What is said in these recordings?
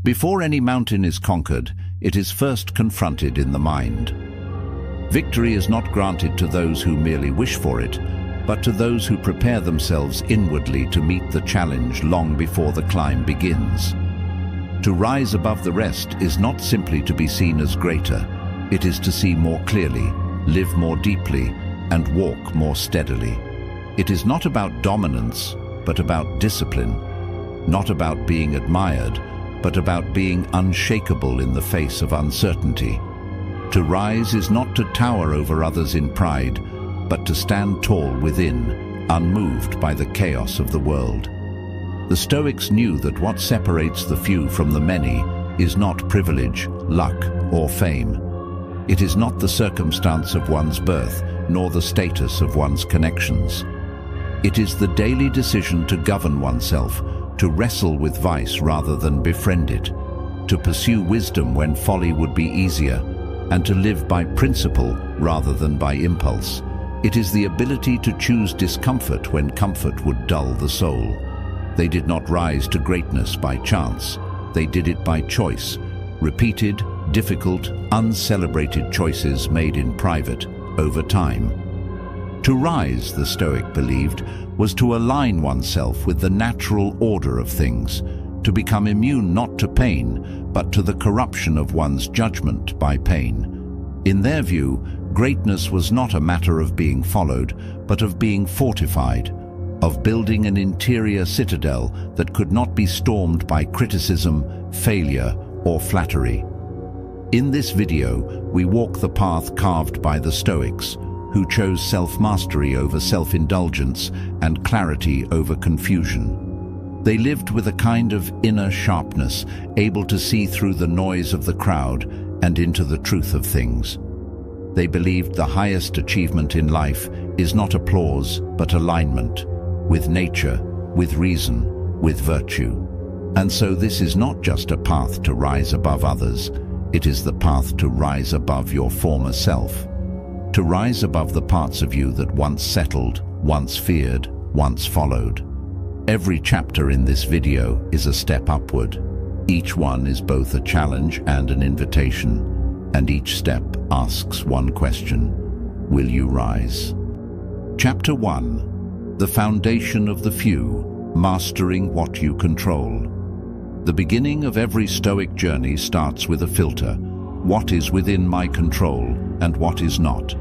Before any mountain is conquered, it is first confronted in the mind. Victory is not granted to those who merely wish for it, but to those who prepare themselves inwardly to meet the challenge long before the climb begins. To rise above the rest is not simply to be seen as greater, it is to see more clearly, live more deeply, and walk more steadily. It is not about dominance, but about discipline. Not about being admired, but about being unshakable in the face of uncertainty. To rise is not to tower over others in pride, but to stand tall within, unmoved by the chaos of the world. The Stoics knew that what separates the few from the many is not privilege, luck, or fame. It is not the circumstance of one's birth, nor the status of one's connections. It is the daily decision to govern oneself, to wrestle with vice rather than befriend it, to pursue wisdom when folly would be easier, and to live by principle rather than by impulse. It is the ability to choose discomfort when comfort would dull the soul. They did not rise to greatness by chance. They did it by choice. Repeated, difficult, uncelebrated choices made in private, over time. To rise, the Stoic believed, was to align oneself with the natural order of things, to become immune not to pain, but to the corruption of one's judgment by pain. In their view, greatness was not a matter of being followed, but of being fortified, of building an interior citadel that could not be stormed by criticism, failure, or flattery. In this video, we walk the path carved by the Stoics, who chose self-mastery over self-indulgence and clarity over confusion. They lived with a kind of inner sharpness, able to see through the noise of the crowd and into the truth of things. They believed the highest achievement in life is not applause, but alignment, with nature, with reason, with virtue. And so this is not just a path to rise above others, it is the path to rise above your former self. To rise above the parts of you that once settled, once feared, once followed. Every chapter in this video is a step upward. Each one is both a challenge and an invitation, and each step asks one question: will you rise? Chapter 1. The Foundation of the Few, Mastering What You Control. The beginning of every Stoic journey starts with a filter. What is within my control and what is not?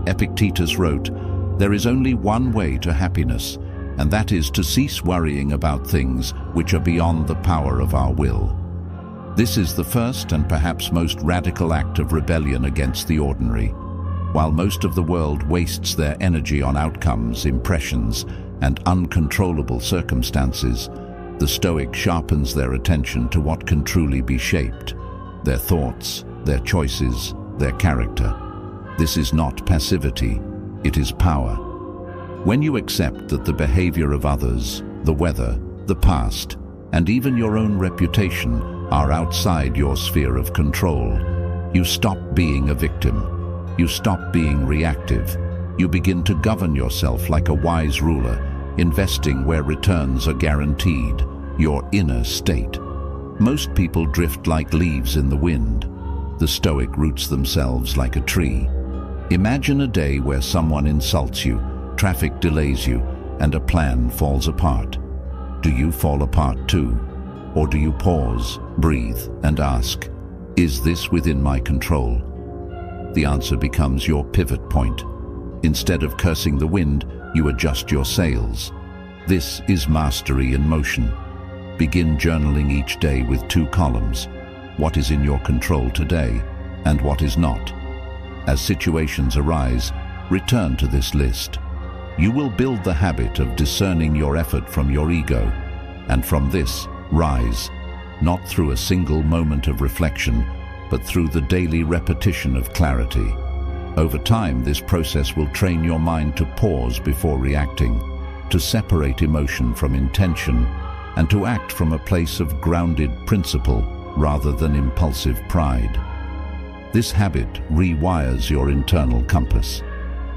Epictetus wrote, "There is only one way to happiness, and that is to cease worrying about things which are beyond the power of our will." This is the first and perhaps most radical act of rebellion against the ordinary. While most of the world wastes their energy on outcomes, impressions, and uncontrollable circumstances, the Stoic sharpens their attention to what can truly be shaped: their thoughts, their choices, their character. This is not passivity, it is power. When you accept that the behavior of others, the weather, the past, and even your own reputation are outside your sphere of control, you stop being a victim. You stop being reactive. You begin to govern yourself like a wise ruler, investing where returns are guaranteed, your inner state. Most people drift like leaves in the wind. The Stoic roots themselves like a tree. Imagine a day where someone insults you, traffic delays you, and a plan falls apart. Do you fall apart too? Or do you pause, breathe, and ask, is this within my control? The answer becomes your pivot point. Instead of cursing the wind, you adjust your sails. This is mastery in motion. Begin journaling each day with 2 columns. What is in your control today, and what is not? As situations arise, return to this list. You will build the habit of discerning your effort from your ego, and from this, rise, not through a single moment of reflection, but through the daily repetition of clarity. Over time, this process will train your mind to pause before reacting, to separate emotion from intention, and to act from a place of grounded principle rather than impulsive pride. This habit rewires your internal compass.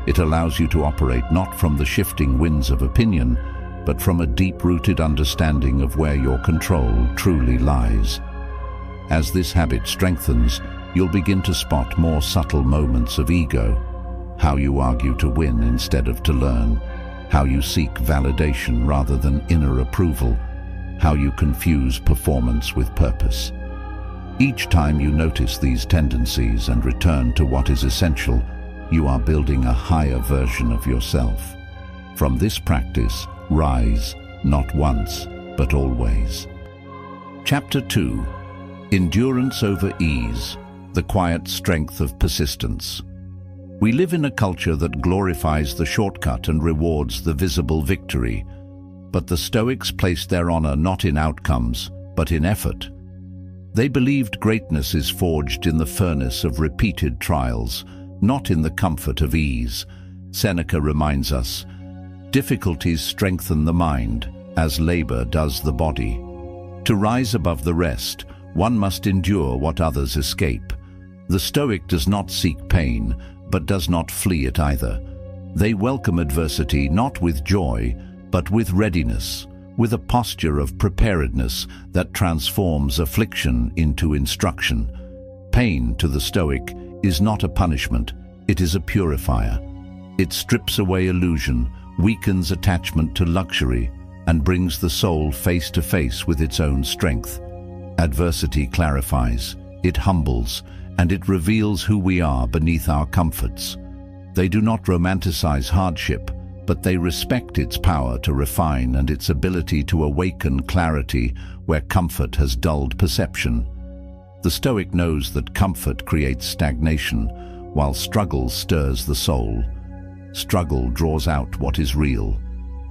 It allows you to operate not from the shifting winds of opinion, but from a deep-rooted understanding of where your control truly lies. As this habit strengthens, you'll begin to spot more subtle moments of ego. How you argue to win instead of to learn. How you seek validation rather than inner approval. How you confuse performance with purpose. Each time you notice these tendencies and return to what is essential, you are building a higher version of yourself. From this practice, rise, not once, but always. Chapter 2. Endurance over ease, the quiet strength of persistence. We live in a culture that glorifies the shortcut and rewards the visible victory, but the Stoics placed their honor not in outcomes, but in effort. They believed greatness is forged in the furnace of repeated trials, not in the comfort of ease. Seneca reminds us, difficulties strengthen the mind, as labor does the body. To rise above the rest, one must endure what others escape. The Stoic does not seek pain, but does not flee it either. They welcome adversity not with joy, but with readiness, with a posture of preparedness that transforms affliction into instruction. Pain, to the Stoic, is not a punishment, it is a purifier. It strips away illusion, weakens attachment to luxury, and brings the soul face to face with its own strength. Adversity clarifies, it humbles, and it reveals who we are beneath our comforts. They do not romanticize hardship, but they respect its power to refine and its ability to awaken clarity where comfort has dulled perception. The Stoic knows that comfort creates stagnation, while struggle stirs the soul. Struggle draws out what is real.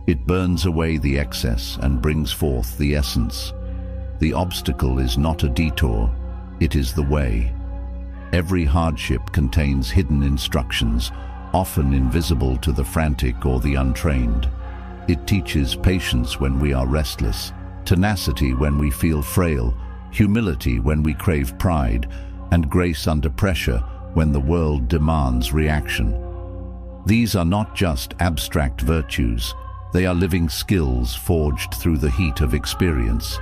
It burns away the excess and brings forth the essence. The obstacle is not a detour, it is the way. Every hardship contains hidden instructions, often invisible to the frantic or the untrained. It teaches patience when we are restless, tenacity when we feel frail, humility when we crave pride, and grace under pressure when the world demands reaction. These are not just abstract virtues, they are living skills forged through the heat of experience.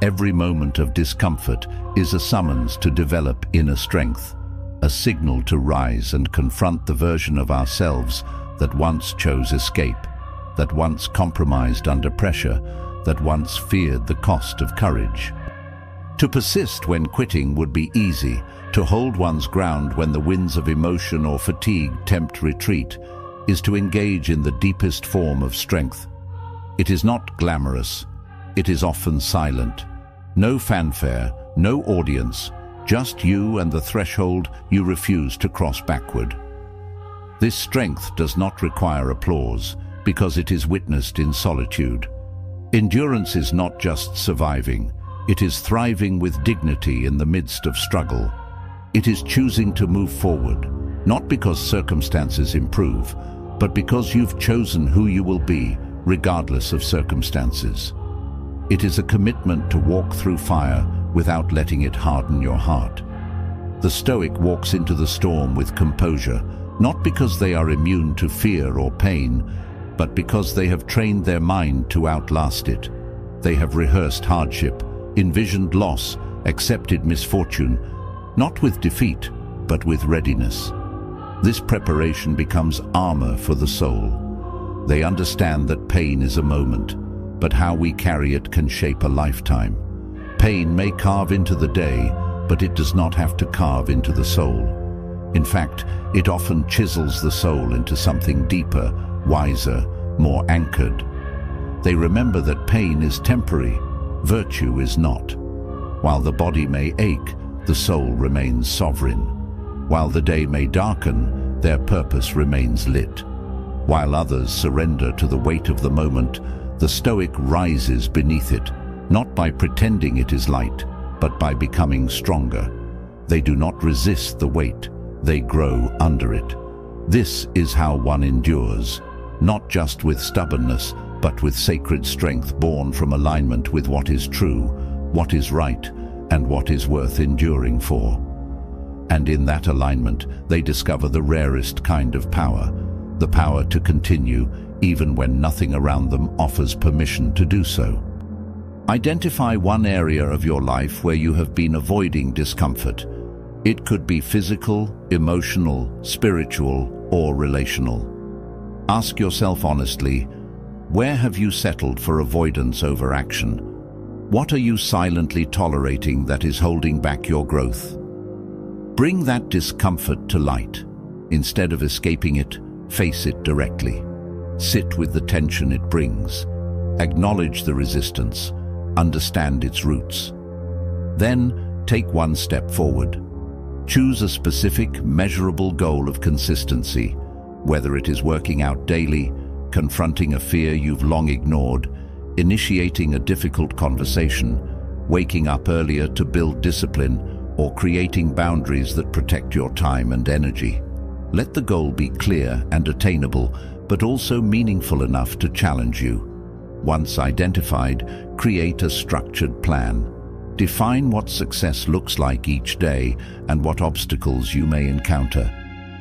Every moment of discomfort is a summons to develop inner strength, a signal to rise and confront the version of ourselves that once chose escape, that once compromised under pressure, that once feared the cost of courage. To persist when quitting would be easy, to hold one's ground when the winds of emotion or fatigue tempt retreat, is to engage in the deepest form of strength. It is not glamorous, it is often silent. No fanfare, no audience, just you and the threshold you refuse to cross backward. This strength does not require applause, because it is witnessed in solitude. Endurance is not just surviving, it is thriving with dignity in the midst of struggle. It is choosing to move forward, not because circumstances improve, but because you've chosen who you will be, regardless of circumstances. It is a commitment to walk through fire without letting it harden your heart. The Stoic walks into the storm with composure, not because they are immune to fear or pain, but because they have trained their mind to outlast it. They have rehearsed hardship, envisioned loss, accepted misfortune, not with defeat, but with readiness. This preparation becomes armor for the soul. They understand that pain is a moment, but how we carry it can shape a lifetime. Pain may carve into the day, but it does not have to carve into the soul. In fact, it often chisels the soul into something deeper, wiser, more anchored. They remember that pain is temporary, virtue is not. While the body may ache, the soul remains sovereign. While the day may darken, their purpose remains lit. While others surrender to the weight of the moment, the Stoic rises beneath it, not by pretending it is light, but by becoming stronger. They do not resist the weight, they grow under it. This is how one endures, not just with stubbornness, but with sacred strength born from alignment with what is true, what is right, and what is worth enduring for. And in that alignment, they discover the rarest kind of power, the power to continue even when nothing around them offers permission to do so. Identify one area of your life where you have been avoiding discomfort. It could be physical, emotional, spiritual, or relational. Ask yourself honestly, where have you settled for avoidance over action? What are you silently tolerating that is holding back your growth? Bring that discomfort to light. Instead of escaping it, face it directly. Sit with the tension it brings. Acknowledge the resistance. Understand its roots. Then, take one step forward. Choose a specific, measurable goal of consistency, whether it is working out daily, confronting a fear you've long ignored, initiating a difficult conversation, waking up earlier to build discipline, or creating boundaries that protect your time and energy. Let the goal be clear and attainable, but also meaningful enough to challenge you. Once identified, create a structured plan. Define what success looks like each day and what obstacles you may encounter.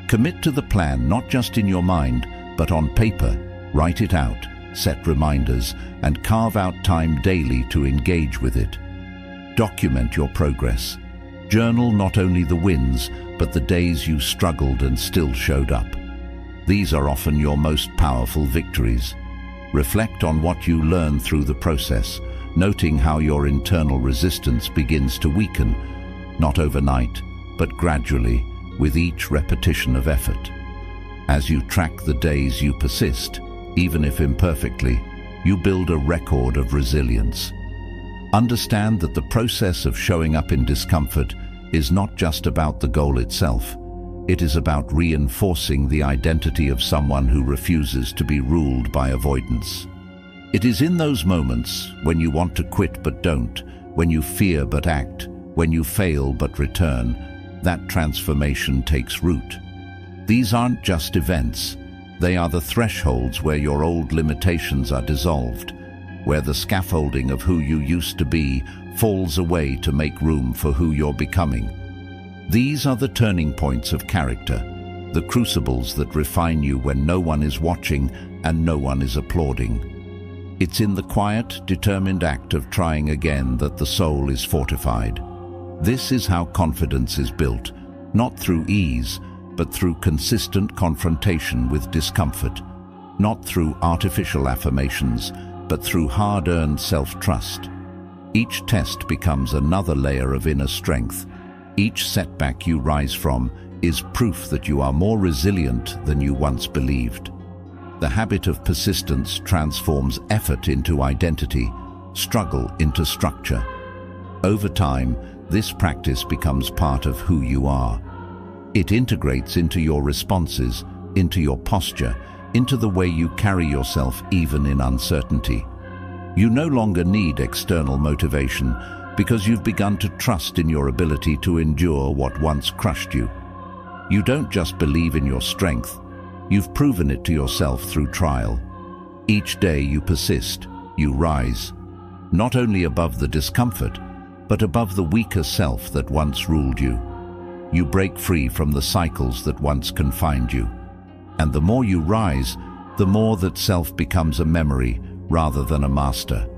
Commit to the plan not just in your mind, but on paper. Write it out, set reminders, and carve out time daily to engage with it. Document your progress. Journal not only the wins, but the days you struggled and still showed up. These are often your most powerful victories. Reflect on what you learn through the process, noting how your internal resistance begins to weaken, not overnight, but gradually, with each repetition of effort. As you track the days you persist, even if imperfectly, you build a record of resilience. Understand that the process of showing up in discomfort is not just about the goal itself. It is about reinforcing the identity of someone who refuses to be ruled by avoidance. It is in those moments, when you want to quit but don't, when you fear but act, when you fail but return, that transformation takes root. These aren't just events. They are the thresholds where your old limitations are dissolved, where the scaffolding of who you used to be falls away to make room for who you're becoming. These are the turning points of character, the crucibles that refine you when no one is watching and no one is applauding. It's in the quiet, determined act of trying again that the soul is fortified. This is how confidence is built, not through ease, but through consistent confrontation with discomfort, not through artificial affirmations, but through hard-earned self-trust. Each test becomes another layer of inner strength. Each setback you rise from is proof that you are more resilient than you once believed. The habit of persistence transforms effort into identity, struggle into structure. Over time, this practice becomes part of who you are. It integrates into your responses, into your posture, into the way you carry yourself even in uncertainty. You no longer need external motivation because you've begun to trust in your ability to endure what once crushed you. You don't just believe in your strength, you've proven it to yourself through trial. Each day you persist, you rise, not only above the discomfort, but above the weaker self that once ruled you. You break free from the cycles that once confined you. And the more you rise, the more that self becomes a memory rather than a master,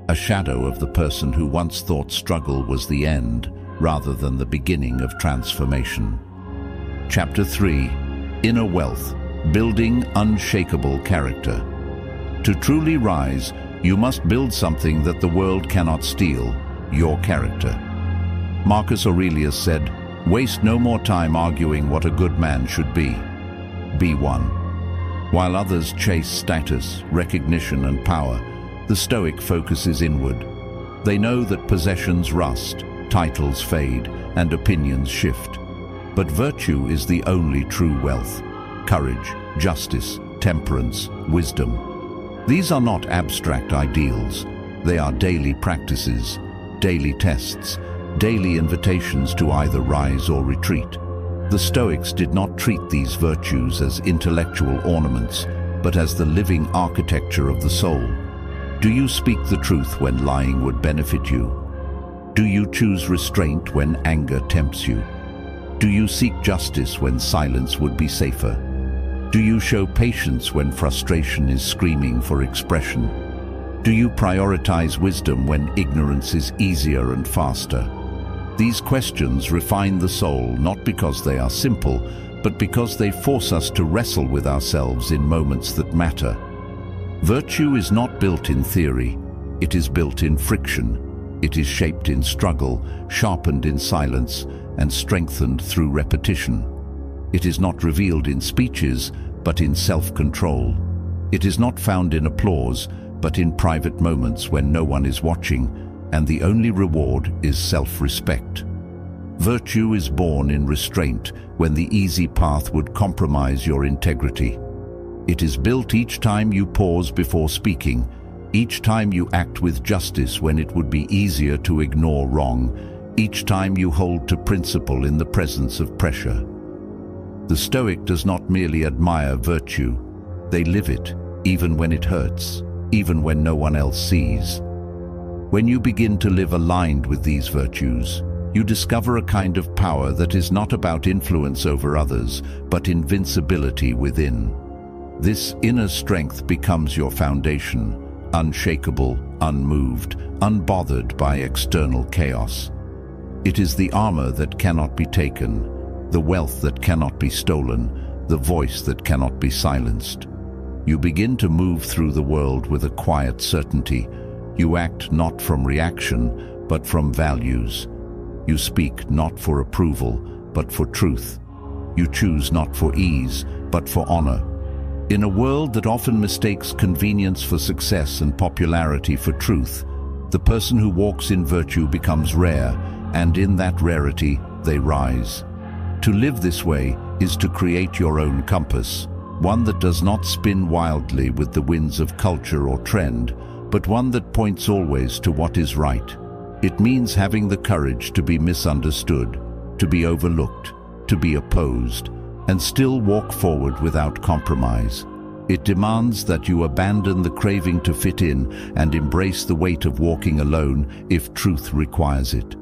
a shadow of the person who once thought struggle was the end rather than the beginning of transformation. Chapter 3: Inner Wealth, Building Unshakable Character. To truly rise, you must build something that the world cannot steal: your character. Marcus Aurelius said, "Waste no more time arguing what a good man should be. Be one." While others chase status, recognition, and power, the Stoic focuses inward. They know that possessions rust, titles fade, and opinions shift. But virtue is the only true wealth: courage, justice, temperance, wisdom. These are not abstract ideals. They are daily practices, daily tests, daily invitations to either rise or retreat. The Stoics did not treat these virtues as intellectual ornaments, but as the living architecture of the soul. Do you speak the truth when lying would benefit you? Do you choose restraint when anger tempts you? Do you seek justice when silence would be safer? Do you show patience when frustration is screaming for expression? Do you prioritize wisdom when ignorance is easier and faster? These questions refine the soul not because they are simple, but because they force us to wrestle with ourselves in moments that matter. Virtue is not built in theory, it is built in friction. It is shaped in struggle, sharpened in silence, and strengthened through repetition. It is not revealed in speeches, but in self-control. It is not found in applause, but in private moments when no one is watching, and the only reward is self-respect. Virtue is born in restraint when the easy path would compromise your integrity. It is built each time you pause before speaking, each time you act with justice when it would be easier to ignore wrong, each time you hold to principle in the presence of pressure. The Stoic does not merely admire virtue, they live it, even when it hurts, even when no one else sees. When you begin to live aligned with these virtues, you discover a kind of power that is not about influence over others, but invincibility within. This inner strength becomes your foundation, unshakable, unmoved, unbothered by external chaos. It is the armor that cannot be taken, the wealth that cannot be stolen, the voice that cannot be silenced. You begin to move through the world with a quiet certainty. You act not from reaction, but from values. You speak not for approval, but for truth. You choose not for ease, but for honor. In a world that often mistakes convenience for success and popularity for truth, the person who walks in virtue becomes rare, and in that rarity they rise. To live this way is to create your own compass, one that does not spin wildly with the winds of culture or trend, but one that points always to what is right. It means having the courage to be misunderstood, to be overlooked, to be opposed, and still walk forward without compromise. It demands that you abandon the craving to fit in and embrace the weight of walking alone if truth requires it.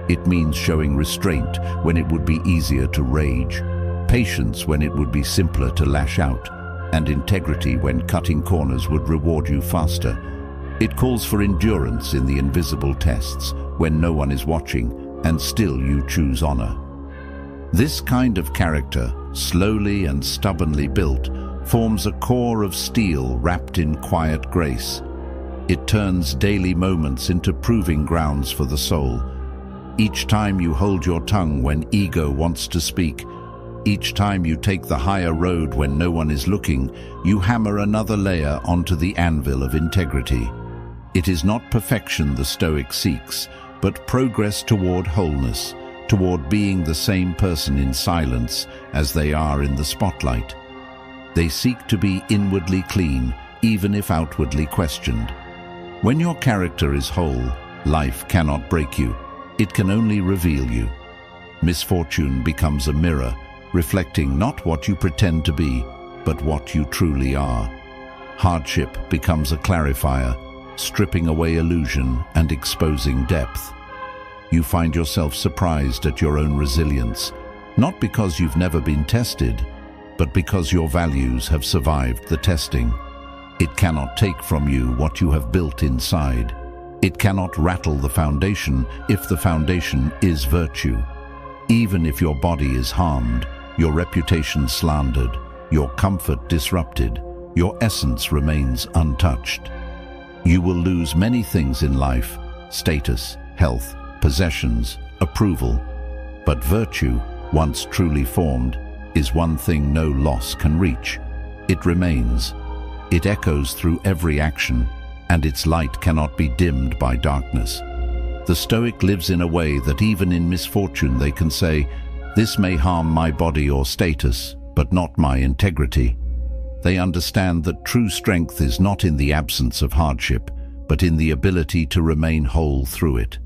It means showing restraint when it would be easier to rage, patience when it would be simpler to lash out, and integrity when cutting corners would reward you faster. It calls for endurance in the invisible tests, when no one is watching, and still you choose honor. This kind of character, slowly and stubbornly built, forms a core of steel wrapped in quiet grace. It turns daily moments into proving grounds for the soul. Each time you hold your tongue when ego wants to speak, each time you take the higher road when no one is looking, you hammer another layer onto the anvil of integrity. It is not perfection the Stoic seeks, but progress toward wholeness, toward being the same person in silence as they are in the spotlight. They seek to be inwardly clean, even if outwardly questioned. When your character is whole, life cannot break you. It can only reveal you. Misfortune becomes a mirror, reflecting not what you pretend to be, but what you truly are. Hardship becomes a clarifier, stripping away illusion and exposing depth. You find yourself surprised at your own resilience, not because you've never been tested, but because your values have survived the testing. It cannot take from you what you have built inside. It cannot rattle the foundation if the foundation is virtue. Even if your body is harmed, your reputation slandered, your comfort disrupted, your essence remains untouched. You will lose many things in life: status, health, possessions, approval. But virtue, once truly formed, is one thing no loss can reach. It remains. It echoes through every action, and its light cannot be dimmed by darkness. The Stoic lives in a way that even in misfortune they can say, "This may harm my body or status, but not my integrity." They understand that true strength is not in the absence of hardship, but in the ability to remain whole through it.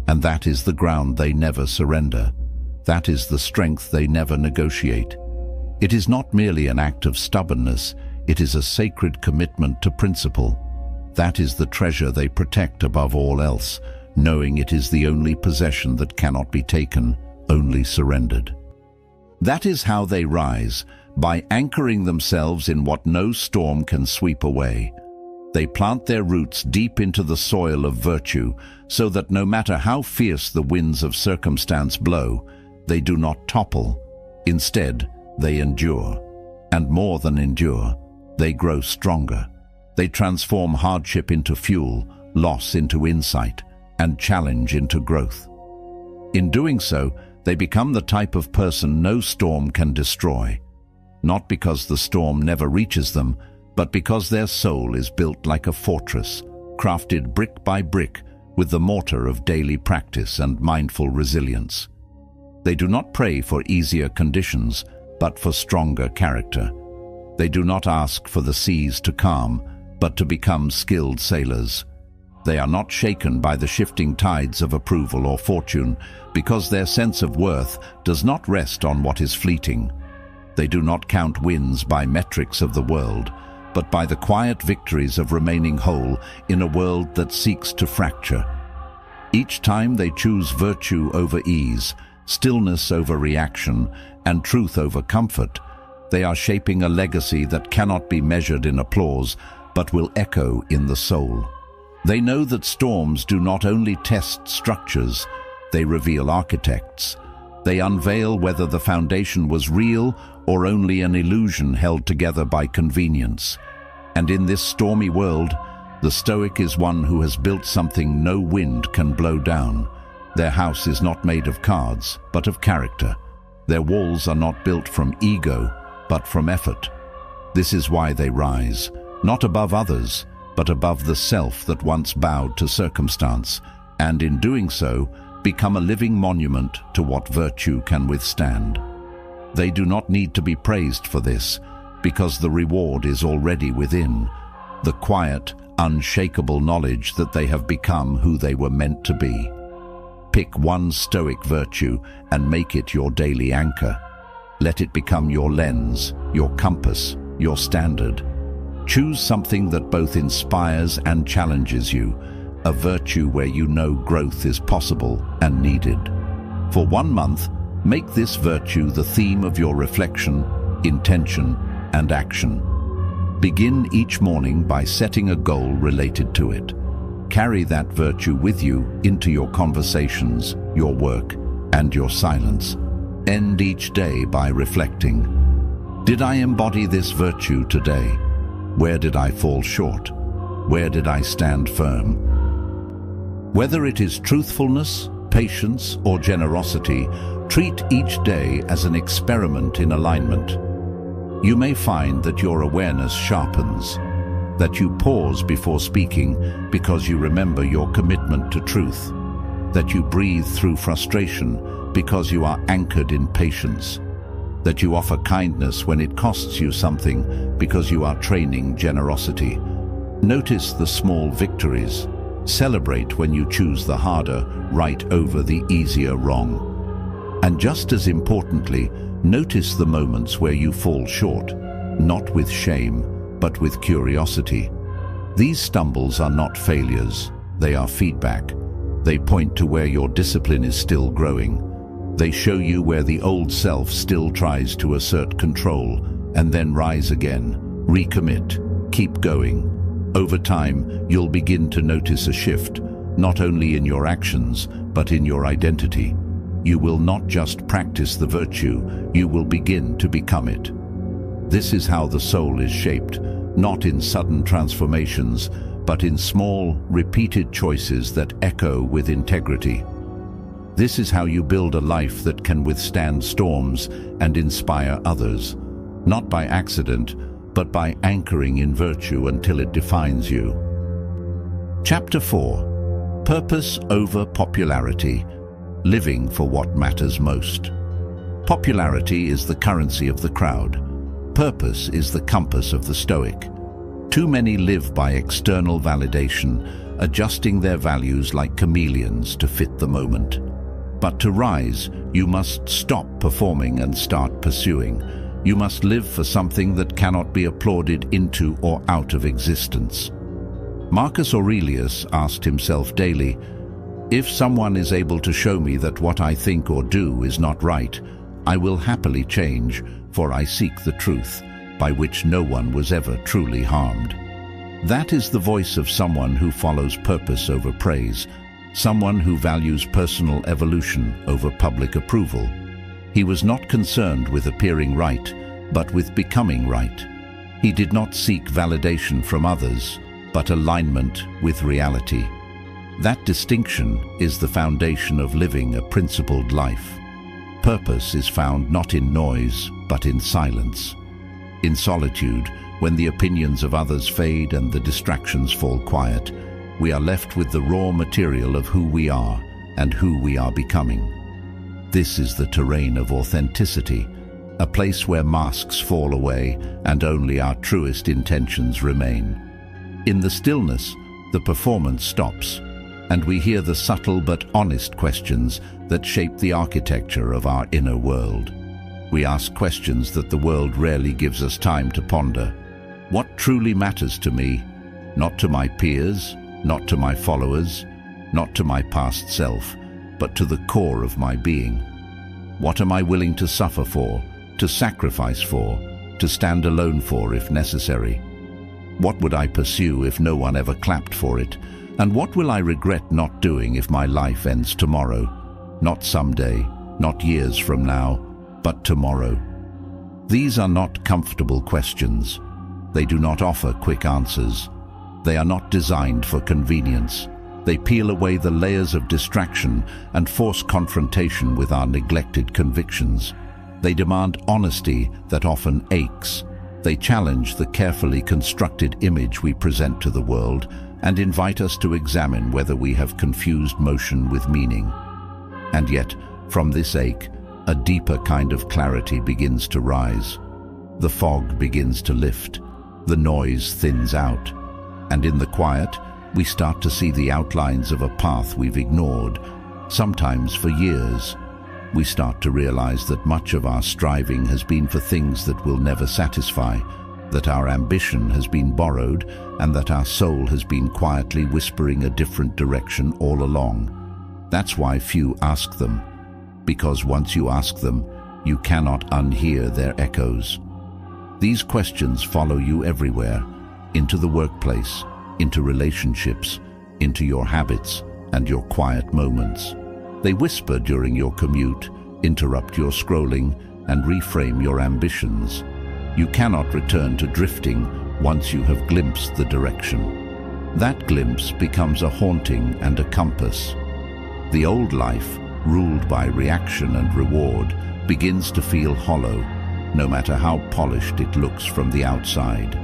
And that is the ground they never surrender. That is the strength they never negotiate. It is not merely an act of stubbornness, it is a sacred commitment to principle. That is the treasure they protect above all else, knowing it is the only possession that cannot be taken, only surrendered. That is how they rise, by anchoring themselves in what no storm can sweep away. They plant their roots deep into the soil of virtue, so that no matter how fierce the winds of circumstance blow, they do not topple. Instead, they endure. And more than endure, they grow stronger. They transform hardship into fuel, loss into insight, and challenge into growth. In doing so, they become the type of person no storm can destroy. Not because the storm never reaches them, but because their soul is built like a fortress, crafted brick by brick with the mortar of daily practice and mindful resilience. They do not pray for easier conditions, but for stronger character. They do not ask for the seas to calm, but to become skilled sailors. They are not shaken by the shifting tides of approval or fortune, because their sense of worth does not rest on what is fleeting. They do not count wins by metrics of the world, but by the quiet victories of remaining whole in a world that seeks to fracture. Each time they choose virtue over ease, stillness over reaction, and truth over comfort, they are shaping a legacy that cannot be measured in applause, but will echo in the soul. They know that storms do not only test structures, they reveal architects. They unveil whether the foundation was real or only an illusion held together by convenience. And in this stormy world, the Stoic is one who has built something no wind can blow down. Their house is not made of cards, but of character. Their walls are not built from ego, but from effort. This is why they rise, not above others, but above the self that once bowed to circumstance, and in doing so, become a living monument to what virtue can withstand. They do not need to be praised for this, because the reward is already within, the quiet, unshakable knowledge that they have become who they were meant to be. Pick one Stoic virtue and make it your daily anchor. Let it become your lens, your compass, your standard. Choose something that both inspires and challenges you, a virtue where you know growth is possible and needed. For 1 month, make this virtue the theme of your reflection, intention, and action. Begin each morning by setting a goal related to it. Carry that virtue with you into your conversations, your work, and your silence. End each day by reflecting. Did I embody this virtue today? Where did I fall short? Where did I stand firm? Whether it is truthfulness, patience, or generosity, treat each day as an experiment in alignment. You may find that your awareness sharpens, that you pause before speaking because you remember your commitment to truth, that you breathe through frustration because you are anchored in patience, that you offer kindness when it costs you something because you are training generosity. Notice the small victories. Celebrate when you choose the harder right over the easier wrong. And just as importantly, notice the moments where you fall short, not with shame, but with curiosity. These stumbles are not failures, they are feedback. They point to where your discipline is still growing. They show you where the old self still tries to assert control, and then rise again, recommit, keep going. Over time, you'll begin to notice a shift, not only in your actions, but in your identity. You will not just practice the virtue, you will begin to become it. This is how the soul is shaped, not in sudden transformations, but in small, repeated choices that echo with integrity. This is how you build a life that can withstand storms and inspire others, not by accident, but by anchoring in virtue until it defines you. Chapter 4. Purpose over popularity. Living for what matters most. Popularity is the currency of the crowd. Purpose is the compass of the Stoic. Too many live by external validation, adjusting their values like chameleons to fit the moment. But to rise, you must stop performing and start pursuing. You must live for something that cannot be applauded into or out of existence. Marcus Aurelius asked himself daily, "If someone is able to show me that what I think or do is not right, I will happily change, for I seek the truth, by which no one was ever truly harmed." That is the voice of someone who follows purpose over praise, someone who values personal evolution over public approval. He was not concerned with appearing right, but with becoming right. He did not seek validation from others, but alignment with reality. That distinction is the foundation of living a principled life. Purpose is found not in noise, but in silence. In solitude, when the opinions of others fade and the distractions fall quiet, we are left with the raw material of who we are and who we are becoming. This is the terrain of authenticity, a place where masks fall away and only our truest intentions remain. In the stillness, the performance stops, and we hear the subtle but honest questions that shape the architecture of our inner world. We ask questions that the world rarely gives us time to ponder. What truly matters to me? Not to my peers, not to my followers, not to my past self, but to the core of my being. What am I willing to suffer for, to sacrifice for, to stand alone for if necessary? What would I pursue if no one ever clapped for it? And what will I regret not doing if my life ends tomorrow? Not someday, not years from now, but tomorrow. These are not comfortable questions. They do not offer quick answers. They are not designed for convenience. They peel away the layers of distraction and force confrontation with our neglected convictions. They demand honesty that often aches. They challenge the carefully constructed image we present to the world and invite us to examine whether we have confused motion with meaning. And yet, from this ache, a deeper kind of clarity begins to rise. The fog begins to lift. The noise thins out. And in the quiet, we start to see the outlines of a path we've ignored, sometimes for years. We start to realize that much of our striving has been for things that will never satisfy, that our ambition has been borrowed, and that our soul has been quietly whispering a different direction all along. That's why few ask them, because once you ask them, you cannot unhear their echoes. These questions follow you everywhere, into the workplace, into relationships, into your habits and your quiet moments. They whisper during your commute, interrupt your scrolling, and reframe your ambitions. You cannot return to drifting once you have glimpsed the direction. That glimpse becomes a haunting and a compass. The old life, ruled by reaction and reward, begins to feel hollow, no matter how polished it looks from the outside.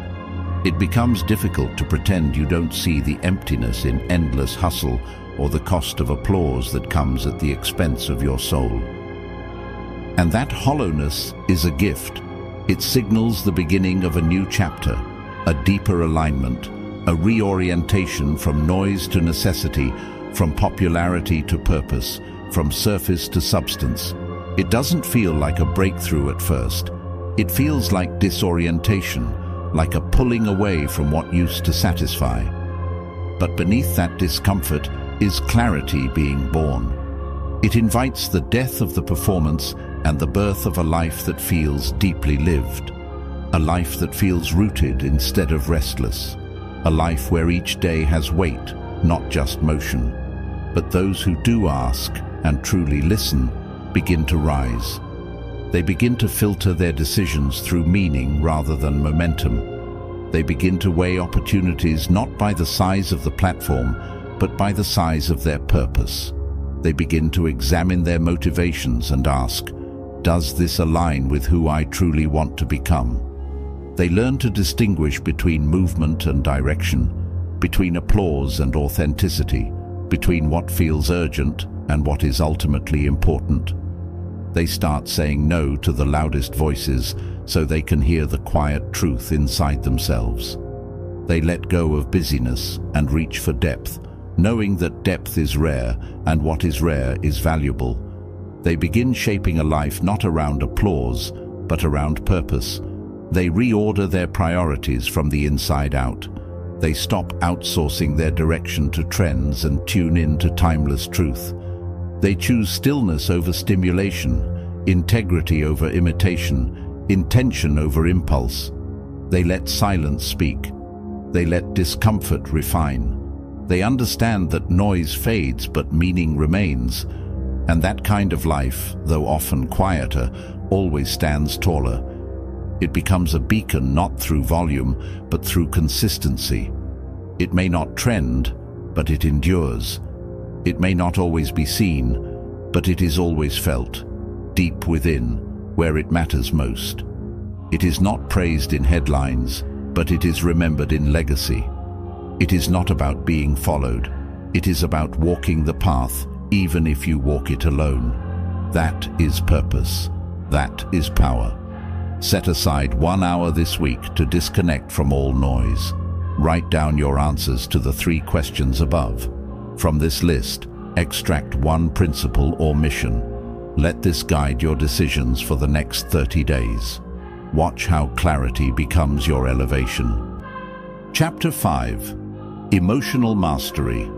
It becomes difficult to pretend you don't see the emptiness in endless hustle or the cost of applause that comes at the expense of your soul. And that hollowness is a gift. It signals the beginning of a new chapter, a deeper alignment, a reorientation from noise to necessity, from popularity to purpose, from surface to substance. It doesn't feel like a breakthrough at first. It feels like disorientation, like a pulling away from what used to satisfy. But beneath that discomfort is clarity being born. It invites the death of the performance and the birth of a life that feels deeply lived, a life that feels rooted instead of restless, a life where each day has weight, not just motion. But those who do ask and truly listen begin to rise. They begin to filter their decisions through meaning rather than momentum. They begin to weigh opportunities not by the size of the platform, but by the size of their purpose. They begin to examine their motivations and ask, does this align with who I truly want to become? They learn to distinguish between movement and direction, between applause and authenticity, between what feels urgent and what is ultimately important. They start saying no to the loudest voices so they can hear the quiet truth inside themselves. They let go of busyness and reach for depth, knowing that depth is rare and what is rare is valuable. They begin shaping a life not around applause, but around purpose. They reorder their priorities from the inside out. They stop outsourcing their direction to trends and tune in to timeless truth. They choose stillness over stimulation, integrity over imitation, intention over impulse. They let silence speak. They let discomfort refine. They understand that noise fades but meaning remains, and that kind of life, though often quieter, always stands taller. It becomes a beacon not through volume, but through consistency. It may not trend, but it endures. It may not always be seen, but it is always felt, deep within, where it matters most. It is not praised in headlines, but it is remembered in legacy. It is not about being followed. It is about walking the path, even if you walk it alone. That is purpose. That is power. Set aside 1 hour this week to disconnect from all noise. Write down your answers to the 3 questions above. From this list, extract one principle or mission. Let this guide your decisions for the next 30 days. Watch how clarity becomes your elevation. Chapter 5. Emotional Mastery.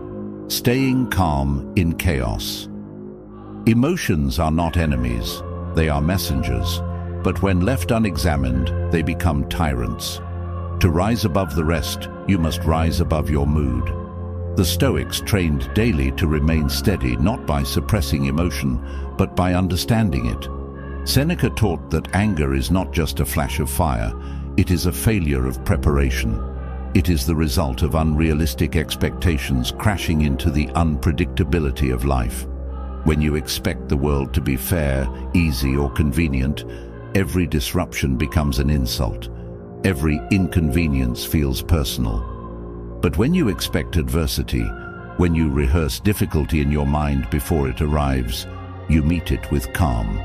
Staying calm in chaos. Emotions are not enemies. They are messengers. But when left unexamined, they become tyrants. To rise above the rest, you must rise above your mood. The Stoics trained daily to remain steady, not by suppressing emotion, but by understanding it. Seneca taught that anger is not just a flash of fire, it is a failure of preparation. It is the result of unrealistic expectations crashing into the unpredictability of life. When you expect the world to be fair, easy, or convenient, every disruption becomes an insult. Every inconvenience feels personal. But when you expect adversity, when you rehearse difficulty in your mind before it arrives, you meet it with calm.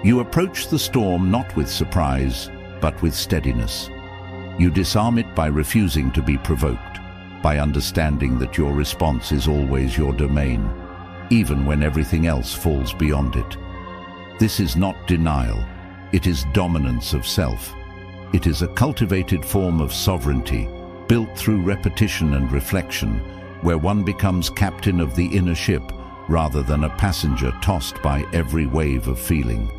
You approach the storm not with surprise, but with steadiness. You disarm it by refusing to be provoked, by understanding that your response is always your domain, even when everything else falls beyond it. This is not denial. It is dominance of self. It is a cultivated form of sovereignty, built through repetition and reflection, where one becomes captain of the inner ship rather than a passenger tossed by every wave of feeling.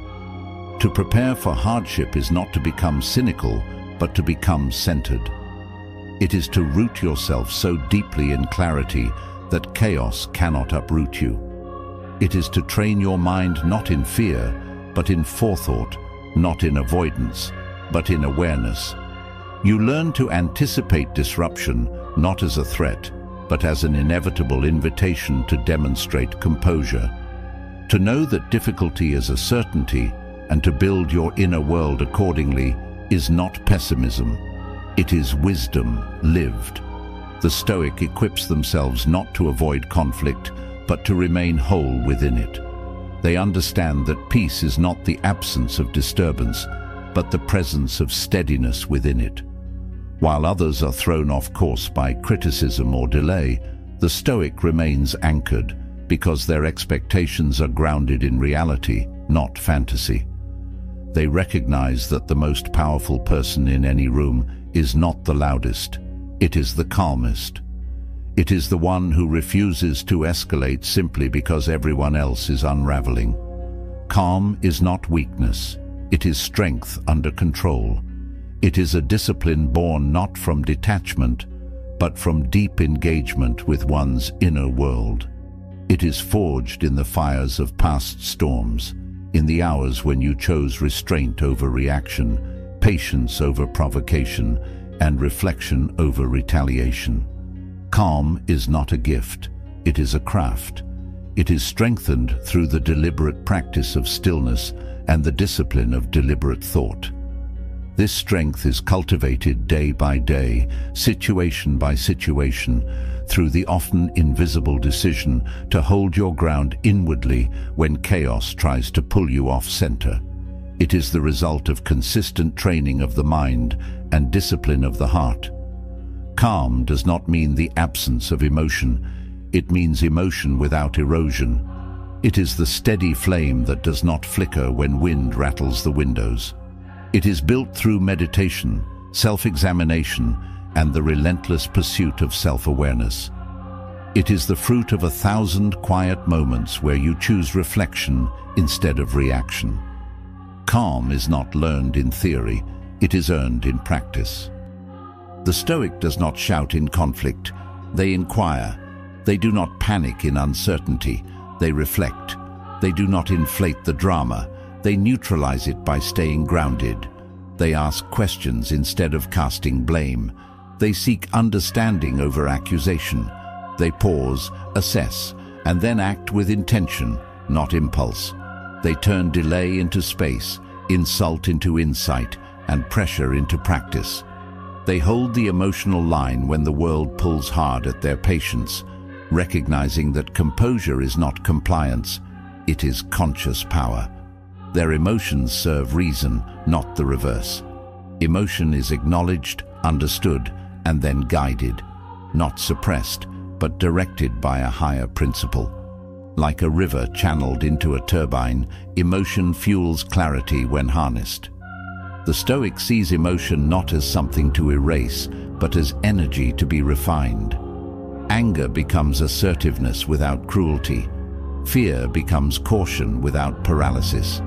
To prepare for hardship is not to become cynical, but to become centered. It is to root yourself so deeply in clarity that chaos cannot uproot you. It is to train your mind not in fear, but in forethought, not in avoidance, but in awareness. You learn to anticipate disruption not as a threat, but as an inevitable invitation to demonstrate composure. To know that difficulty is a certainty and to build your inner world accordingly is not pessimism. It is wisdom lived. The Stoic equips themselves not to avoid conflict, but to remain whole within it. They understand that peace is not the absence of disturbance, but the presence of steadiness within it. While others are thrown off course by criticism or delay, the Stoic remains anchored because their expectations are grounded in reality, not fantasy. They recognize that the most powerful person in any room is not the loudest, it is the calmest. It is the one who refuses to escalate simply because everyone else is unraveling. Calm is not weakness, it is strength under control. It is a discipline born not from detachment, but from deep engagement with one's inner world. It is forged in the fires of past storms, in the hours when you chose restraint over reaction, patience over provocation, and reflection over retaliation. Calm is not a gift, it is a craft. It is strengthened through the deliberate practice of stillness and the discipline of deliberate thought. This strength is cultivated day by day, situation by situation, through the often invisible decision to hold your ground inwardly when chaos tries to pull you off center. It is the result of consistent training of the mind and discipline of the heart. Calm does not mean the absence of emotion. It means emotion without erosion. It is the steady flame that does not flicker when wind rattles the windows. It is built through meditation, self-examination, and the relentless pursuit of self-awareness. It is the fruit of 1,000 quiet moments where you choose reflection instead of reaction. Calm is not learned in theory, it is earned in practice. The Stoic does not shout in conflict. They inquire. They do not panic in uncertainty. They reflect. They do not inflate the drama. They neutralize it by staying grounded. They ask questions instead of casting blame. They seek understanding over accusation. They pause, assess, and then act with intention, not impulse. They turn delay into space, insult into insight, and pressure into practice. They hold the emotional line when the world pulls hard at their patience, recognizing that composure is not compliance, it is conscious power. Their emotions serve reason, not the reverse. Emotion is acknowledged, understood, and then guided, not suppressed, but directed by a higher principle. Like a river channeled into a turbine, emotion fuels clarity when harnessed. The Stoic sees emotion not as something to erase, but as energy to be refined. Anger becomes assertiveness without cruelty. Fear becomes caution without paralysis.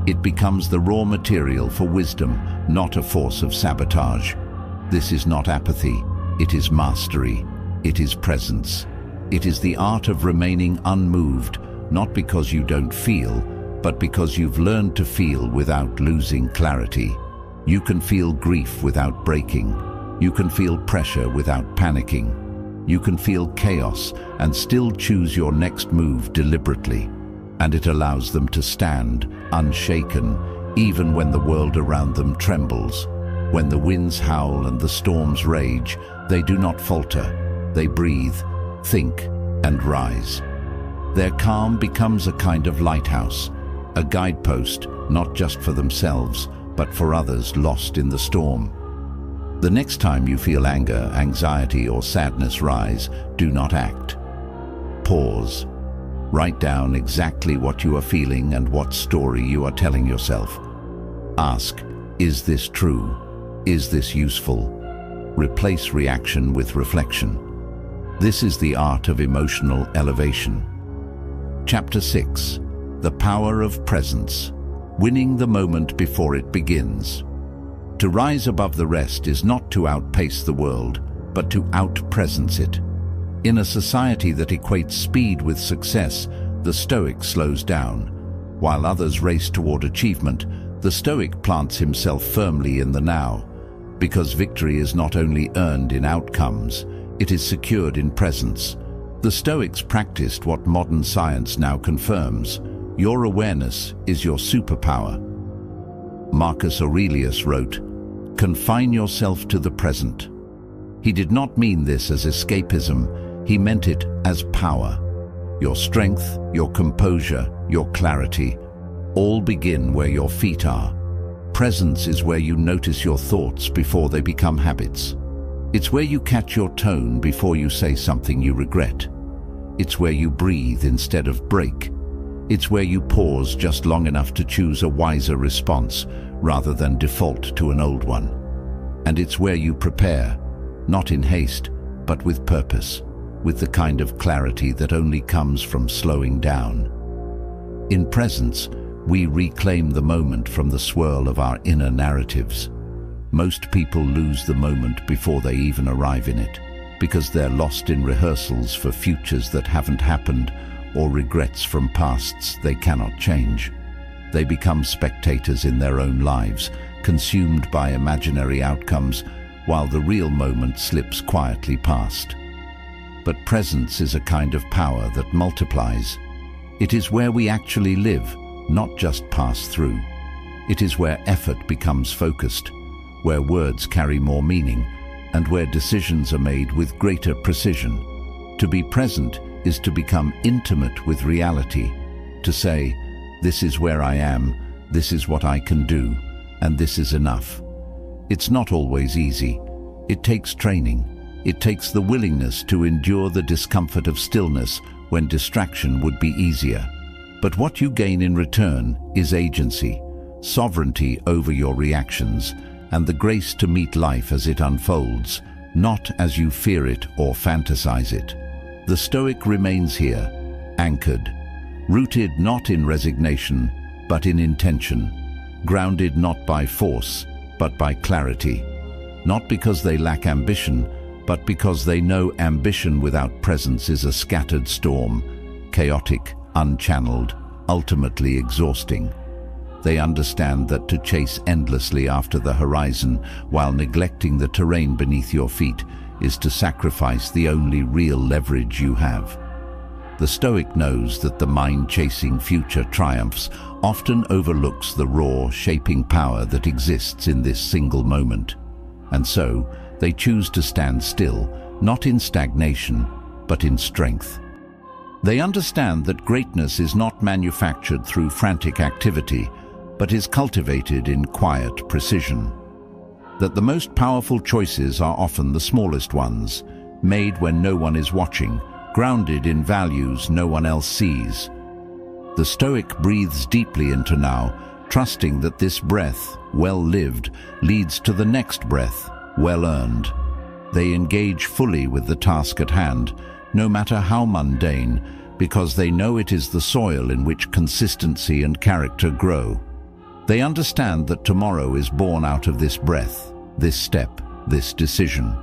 It becomes the raw material for wisdom, not a force of sabotage. This is not apathy, it is mastery, it is presence. It is the art of remaining unmoved, not because you don't feel, but because you've learned to feel without losing clarity. You can feel grief without breaking. You can feel pressure without panicking. You can feel chaos and still choose your next move deliberately. And it allows them to stand, unshaken, even when the world around them trembles. When the winds howl and the storms rage, they do not falter. They breathe, think, and rise. Their calm becomes a kind of lighthouse, a guidepost, not just for themselves, but for others lost in the storm. The next time you feel anger, anxiety, or sadness rise, do not act. Pause. Write down exactly what you are feeling and what story you are telling yourself. Ask, is this true? Is this useful? Replace reaction with reflection. This is the art of emotional elevation. Chapter 6. The Power of Presence. Winning the moment before it begins. To rise above the rest is not to outpace the world, but to out-presence it. In a society that equates speed with success, the Stoic slows down. While others race toward achievement, the Stoic plants himself firmly in the now, because victory is not only earned in outcomes, it is secured in presence. The Stoics practiced what modern science now confirms. Your awareness is your superpower. Marcus Aurelius wrote, "Confine yourself to the present." He did not mean this as escapism, he meant it as power. Your strength, your composure, your clarity, all begin where your feet are. Presence is where you notice your thoughts before they become habits. It's where you catch your tone before you say something you regret. It's where you breathe instead of break. It's where you pause just long enough to choose a wiser response rather than default to an old one. And it's where you prepare, not in haste, but with purpose, with the kind of clarity that only comes from slowing down. In presence, we reclaim the moment from the swirl of our inner narratives. Most people lose the moment before they even arrive in it, because they're lost in rehearsals for futures that haven't happened or regrets from pasts they cannot change. They become spectators in their own lives, consumed by imaginary outcomes, while the real moment slips quietly past. But presence is a kind of power that multiplies. It is where we actually live, not just pass through. It is where effort becomes focused, where words carry more meaning, and where decisions are made with greater precision. To be present is to become intimate with reality, to say, this is where I am, this is what I can do, and this is enough. It's not always easy. It takes training. It takes the willingness to endure the discomfort of stillness when distraction would be easier. But what you gain in return is agency, sovereignty over your reactions, and the grace to meet life as it unfolds, not as you fear it or fantasize it. The Stoic remains here, anchored, rooted not in resignation, but in intention, grounded not by force, but by clarity. not because they lack ambition, but because they know ambition without presence is a scattered storm, chaotic, unchanneled, ultimately exhausting. They understand that to chase endlessly after the horizon while neglecting the terrain beneath your feet is to sacrifice the only real leverage you have. The Stoic knows that the mind-chasing future triumphs often overlooks the raw, shaping power that exists in this single moment. And so, they choose to stand still, not in stagnation, but in strength. They understand that greatness is not manufactured through frantic activity, but is cultivated in quiet precision. That the most powerful choices are often the smallest ones, made when no one is watching, grounded in values no one else sees. The Stoic breathes deeply into now, trusting that this breath, well lived, leads to the next breath, well earned. They engage fully with the task at hand, no matter how mundane, because they know it is the soil in which consistency and character grow. They understand that tomorrow is born out of this breath, this step, this decision.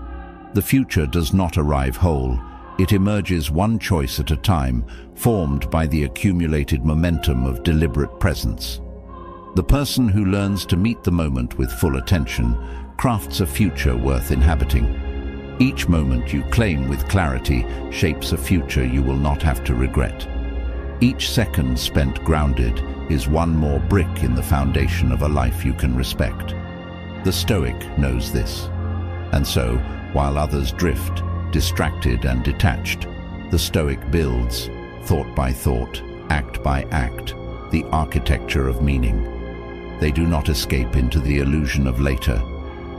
The future does not arrive whole. It emerges one choice at a time, formed by the accumulated momentum of deliberate presence. The person who learns to meet the moment with full attention crafts a future worth inhabiting. Each moment you claim with clarity shapes a future you will not have to regret. Each second spent grounded is one more brick in the foundation of a life you can respect. The Stoic knows this. And so, while others drift, distracted and detached, the Stoic builds, thought by thought, act by act, the architecture of meaning. They do not escape into the illusion of later.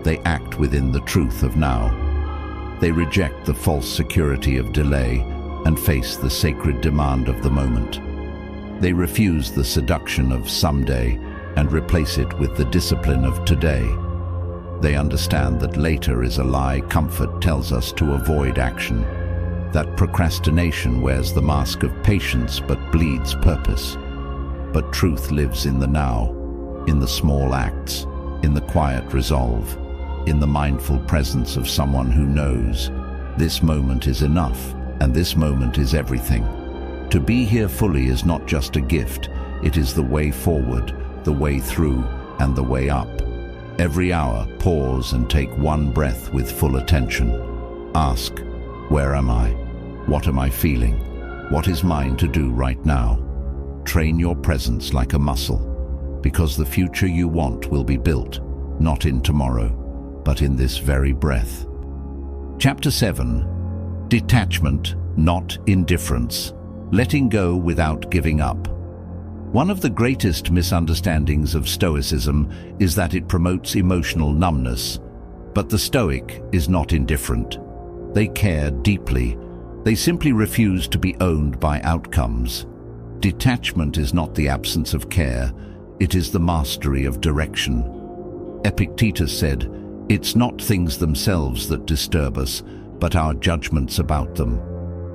They act within the truth of now. They reject the false security of delay and face the sacred demand of the moment. They refuse the seduction of someday and replace it with the discipline of today. They understand that later is a lie comfort tells us to avoid action, that procrastination wears the mask of patience but bleeds purpose. But truth lives in the now, in the small acts, in the quiet resolve, in the mindful presence of someone who knows this moment is enough and this moment is everything. To be here fully is not just a gift, it is the way forward, the way through, and the way up. Every hour, pause and take one breath with full attention. Ask, where am I? What am I feeling? What is mine to do right now? Train your presence like a muscle, because the future you want will be built, not in tomorrow, but in this very breath. Chapter 7. Detachment, not indifference. Letting go without giving up. One of the greatest misunderstandings of Stoicism is that it promotes emotional numbness. But the Stoic is not indifferent. They care deeply. They simply refuse to be owned by outcomes. Detachment is not the absence of care, it is the mastery of direction. Epictetus said, "It's not things themselves that disturb us, but our judgments about them."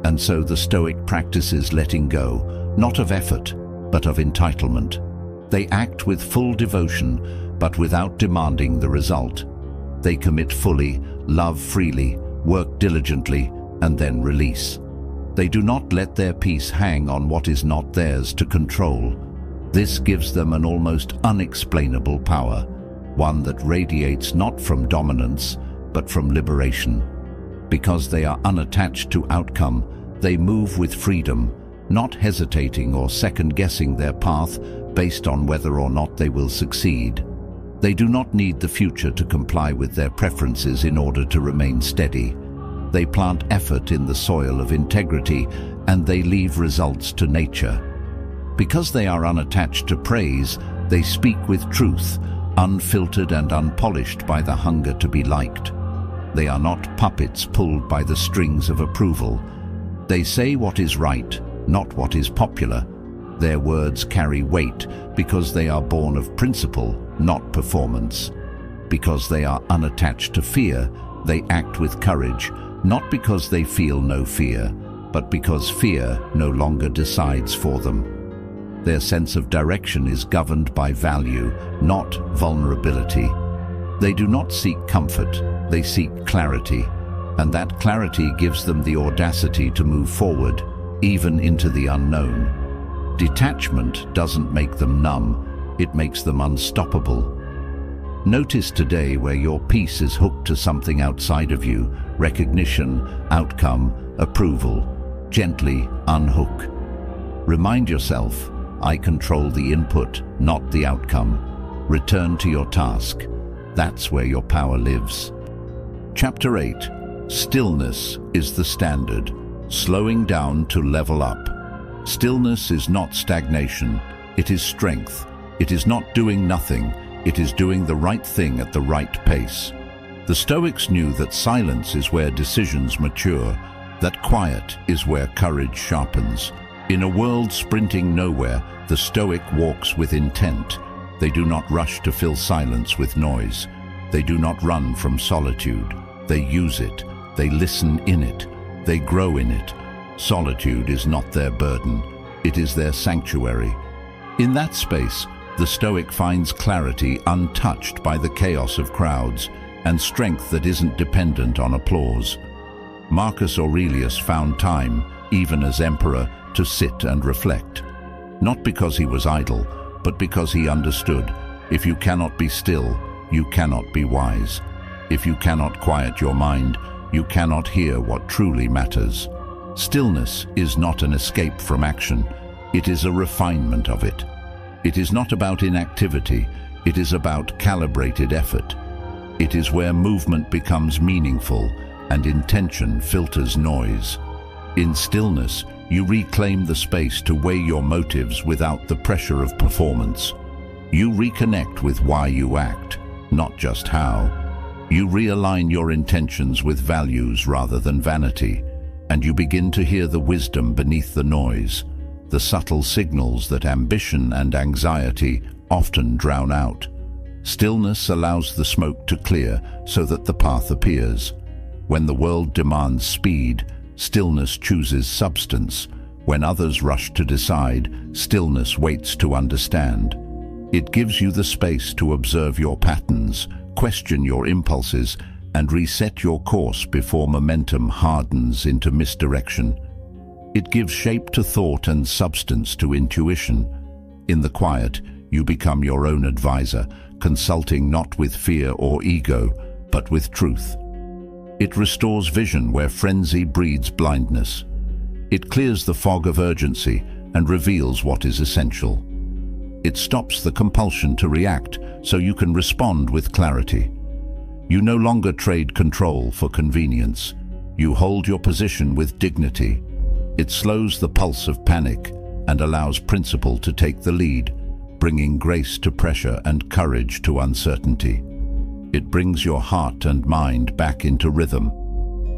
And so the Stoic practices letting go, not of effort, but of entitlement. They act with full devotion, but without demanding the result. They commit fully, love freely, work diligently, and then release. They do not let their peace hang on what is not theirs to control. This gives them an almost unexplainable power, one that radiates not from dominance, but from liberation. Because they are unattached to outcome, they move with freedom, not hesitating or second-guessing their path based on whether or not they will succeed. They do not need the future to comply with their preferences in order to remain steady. They plant effort in the soil of integrity, and they leave results to nature. Because they are unattached to praise, they speak with truth, unfiltered and unpolished by the hunger to be liked. They are not puppets pulled by the strings of approval. They say what is right, not what is popular. Their words carry weight because they are born of principle, not performance. Because they are unattached to fear, they act with courage, not because they feel no fear, but because fear no longer decides for them. Their sense of direction is governed by value, not vulnerability. They do not seek comfort, They seek clarity, and that clarity gives them the audacity to move forward, even into the unknown. Detachment doesn't make them numb, it makes them unstoppable. Notice today where your peace is hooked to something outside of you: recognition, outcome, approval. Gently unhook. Remind yourself, I control the input, not the outcome. Return to your task. That's where your power lives. Chapter 8. Stillness is the standard. Slowing down to level up. Stillness is not stagnation. It is strength. It is not doing nothing. It is doing the right thing at the right pace. The Stoics knew that silence is where decisions mature, that quiet is where courage sharpens. In a world sprinting nowhere, the Stoic walks with intent. They do not rush to fill silence with noise. They do not run from solitude. They use it. They listen in it. They grow in it. Solitude is not their burden. It is their sanctuary. In that space, the Stoic finds clarity untouched by the chaos of crowds and strength that isn't dependent on applause. Marcus Aurelius found time, even as emperor, to sit and reflect. Not because he was idle, but because he understood, if you cannot be still, you cannot be wise. If you cannot quiet your mind, you cannot hear what truly matters. Stillness is not an escape from action, it is a refinement of it. It is not about inactivity, it is about calibrated effort. It is where movement becomes meaningful and intention filters noise. In stillness, you reclaim the space to weigh your motives without the pressure of performance. You reconnect with why you act, not just how. You realign your intentions with values rather than vanity, and you begin to hear the wisdom beneath the noise, the subtle signals that ambition and anxiety often drown out. Stillness allows the smoke to clear so that the path appears. When the world demands speed, stillness chooses substance. When others rush to decide, stillness waits to understand. It gives you the space to observe your patterns, question your impulses, and reset your course before momentum hardens into misdirection. It gives shape to thought and substance to intuition. In the quiet, you become your own advisor, consulting not with fear or ego, but with truth. It restores vision where frenzy breeds blindness. It clears the fog of urgency and reveals what is essential. It stops the compulsion to react so you can respond with clarity. You no longer trade control for convenience. You hold your position with dignity. It slows the pulse of panic and allows principle to take the lead, bringing grace to pressure and courage to uncertainty. It brings your heart and mind back into rhythm.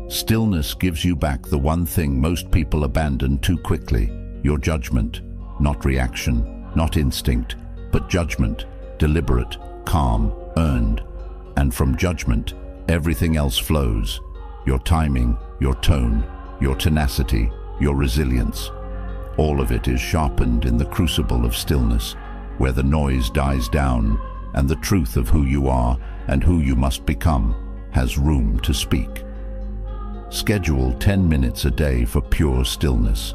Stillness gives you back the one thing most people abandon too quickly: your judgment. Not reaction, not instinct, but judgment, deliberate, calm, earned. And from judgment, everything else flows. Your timing, your tone, your tenacity, your resilience. All of it is sharpened in the crucible of stillness, where the noise dies down and the truth of who you are and who you must become has room to speak. Schedule 10 minutes a day for pure stillness.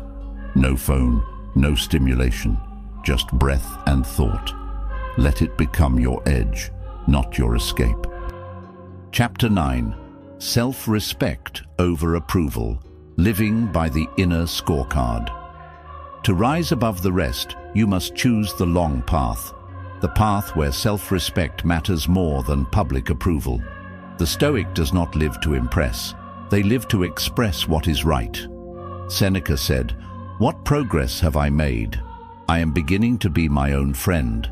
No phone, no stimulation, just breath and thought. Let it become your edge, not your escape. Chapter 9. Self-respect over approval. Living by the inner scorecard. To rise above the rest, you must choose the long path. The path where self-respect matters more than public approval. The Stoic does not live to impress. They live to express what is right. Seneca said, "What progress have I made? I am beginning to be my own friend."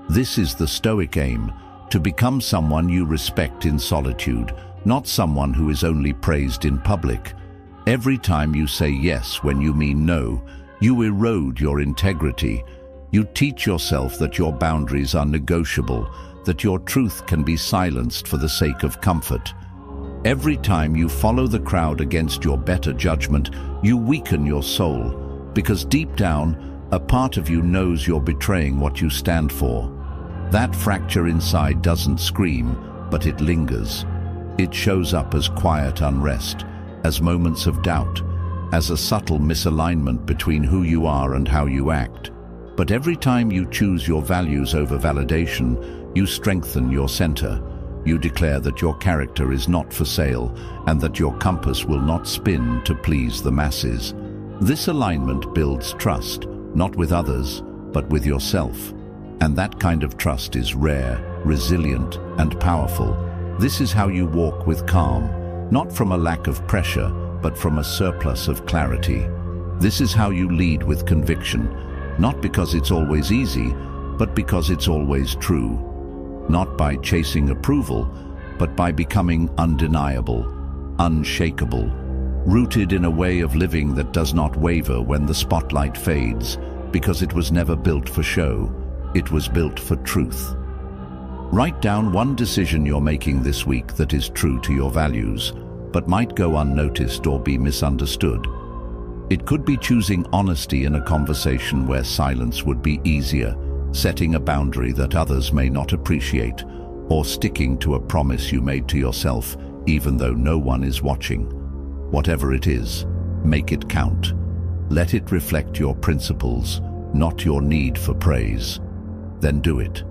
This is the Stoic aim, to become someone you respect in solitude, not someone who is only praised in public. Every time you say yes when you mean no, you erode your integrity. You teach yourself that your boundaries are negotiable, that your truth can be silenced for the sake of comfort. Every time you follow the crowd against your better judgment, you weaken your soul, because deep down, a part of you knows you're betraying what you stand for. That fracture inside doesn't scream, but it lingers. It shows up as quiet unrest, as moments of doubt, as a subtle misalignment between who you are and how you act. But every time you choose your values over validation, you strengthen your center. You declare that your character is not for sale and that your compass will not spin to please the masses. This alignment builds trust, not with others, but with yourself. And that kind of trust is rare, resilient, and powerful. This is how you walk with calm, not from a lack of pressure, but from a surplus of clarity. This is how you lead with conviction, not because it's always easy, but because it's always true. Not by chasing approval, but by becoming undeniable, unshakable, rooted in a way of living that does not waver when the spotlight fades, because it was never built for show, it was built for truth. Write down one decision you're making this week that is true to your values, but might go unnoticed or be misunderstood. It could be choosing honesty in a conversation where silence would be easier, setting a boundary that others may not appreciate, or sticking to a promise you made to yourself even though no one is watching. Whatever it is, make it count. Let it reflect your principles, not your need for praise. Then do it.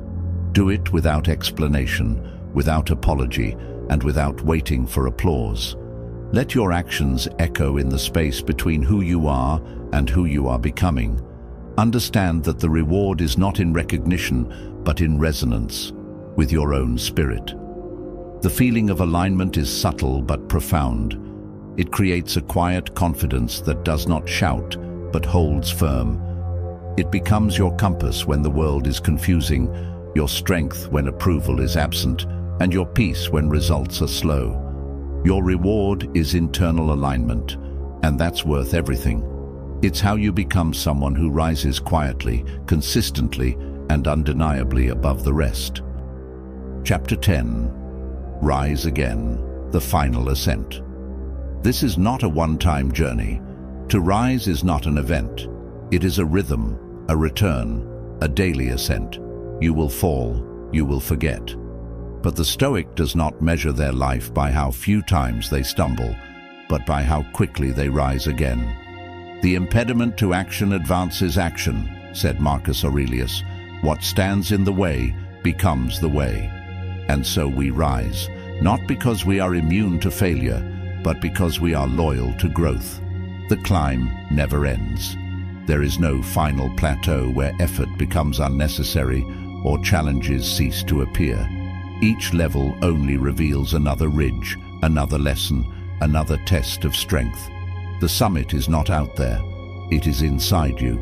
Do it without explanation, without apology, and without waiting for applause. Let your actions echo in the space between who you are and who you are becoming. Understand that the reward is not in recognition, but in resonance with your own spirit. The feeling of alignment is subtle but profound. It creates a quiet confidence that does not shout, but holds firm. It becomes your compass when the world is confusing, your strength when approval is absent, and your peace when results are slow. Your reward is internal alignment, and that's worth everything. It's how you become someone who rises quietly, consistently, and undeniably above the rest. Chapter 10. Rise Again, the Final Ascent. This is not a one-time journey. To rise is not an event. It is a rhythm, a return, a daily ascent. You will fall, you will forget. But the Stoic does not measure their life by how few times they stumble, but by how quickly they rise again. The impediment to action advances action, said Marcus Aurelius. What stands in the way becomes the way. And so we rise, not because we are immune to failure, but because we are loyal to growth. The climb never ends. There is no final plateau where effort becomes unnecessary or challenges cease to appear. Each level only reveals another ridge, another lesson, another test of strength. The summit is not out there, it is inside you.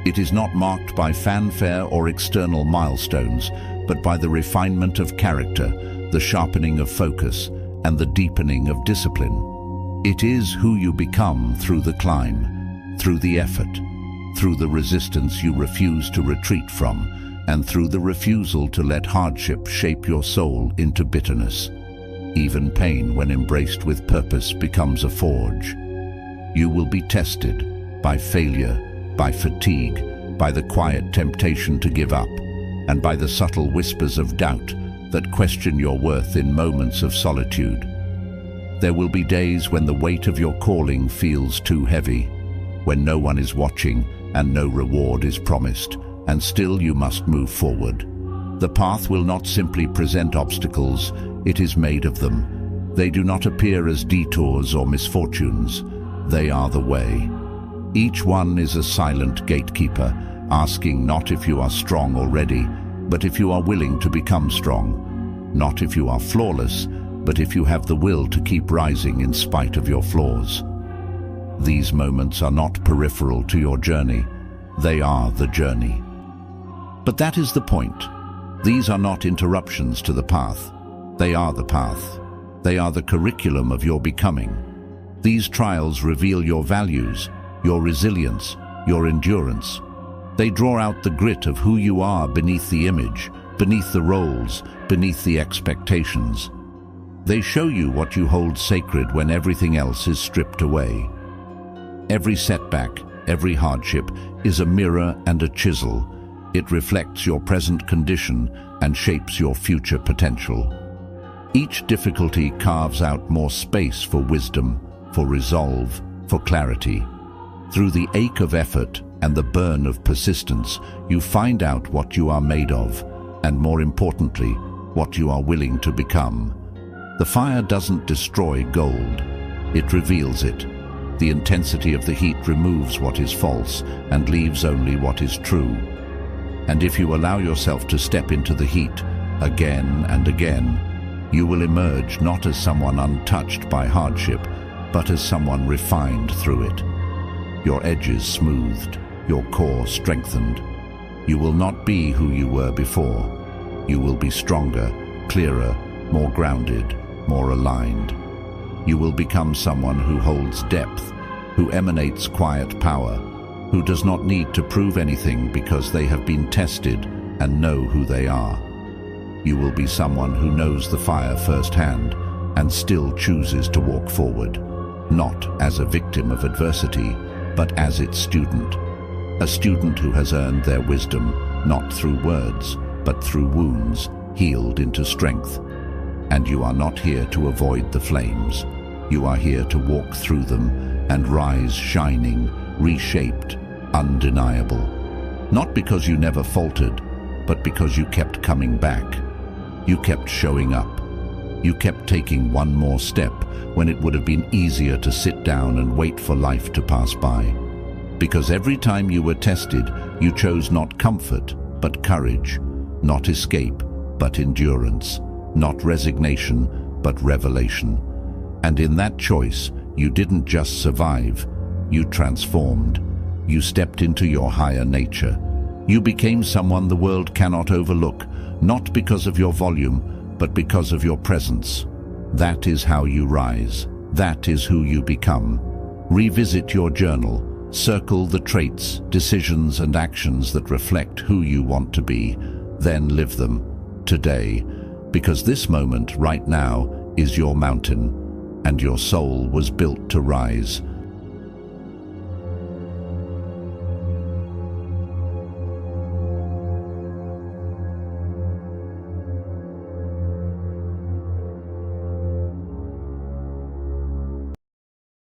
It is not marked by fanfare or external milestones, but by the refinement of character, the sharpening of focus, and the deepening of discipline. It is who you become through the climb, through the effort, through the resistance you refuse to retreat from, and through the refusal to let hardship shape your soul into bitterness. Even pain, when embraced with purpose, becomes a forge. You will be tested by failure, by fatigue, by the quiet temptation to give up, and by the subtle whispers of doubt that question your worth in moments of solitude. There will be days when the weight of your calling feels too heavy, when no one is watching and no reward is promised, and still you must move forward. The path will not simply present obstacles, it is made of them. They do not appear as detours or misfortunes, they are the way. Each one is a silent gatekeeper, asking not if you are strong already, but if you are willing to become strong. Not if you are flawless, but if you have the will to keep rising in spite of your flaws. These moments are not peripheral to your journey, they are the journey. But that is the point. These are not interruptions to the path. They are the path. They are the curriculum of your becoming. These trials reveal your values, your resilience, your endurance. They draw out the grit of who you are beneath the image, beneath the roles, beneath the expectations. They show you what you hold sacred when everything else is stripped away. Every setback, every hardship is a mirror and a chisel. It reflects your present condition and shapes your future potential. Each difficulty carves out more space for wisdom, for resolve, for clarity. Through the ache of effort and the burn of persistence, you find out what you are made of, and more importantly, what you are willing to become. The fire doesn't destroy gold, it reveals it. The intensity of the heat removes what is false and leaves only what is true. And if you allow yourself to step into the heat again and again, you will emerge not as someone untouched by hardship, but as someone refined through it. Your edges smoothed, your core strengthened. You will not be who you were before. You will be stronger, clearer, more grounded, more aligned. You will become someone who holds depth, who emanates quiet power, who does not need to prove anything because they have been tested and know who they are. You will be someone who knows the fire firsthand and still chooses to walk forward, not as a victim of adversity, but as its student. A student who has earned their wisdom, not through words, but through wounds, healed into strength. And you are not here to avoid the flames. You are here to walk through them and rise shining, reshaped, undeniable. Not because you never faltered, but because you kept coming back. You kept showing up. You kept taking one more step when it would have been easier to sit down and wait for life to pass by. Because every time you were tested, you chose not comfort, but courage, not escape, but endurance, not resignation, but revelation. And in that choice, you didn't just survive, you transformed. You stepped into your higher nature. You became someone the world cannot overlook, not because of your volume, but because of your presence. That is how you rise. That is who you become. Revisit your journal. Circle the traits, decisions, and actions that reflect who you want to be. Then live them today, because this moment right now is your mountain, and your soul was built to rise,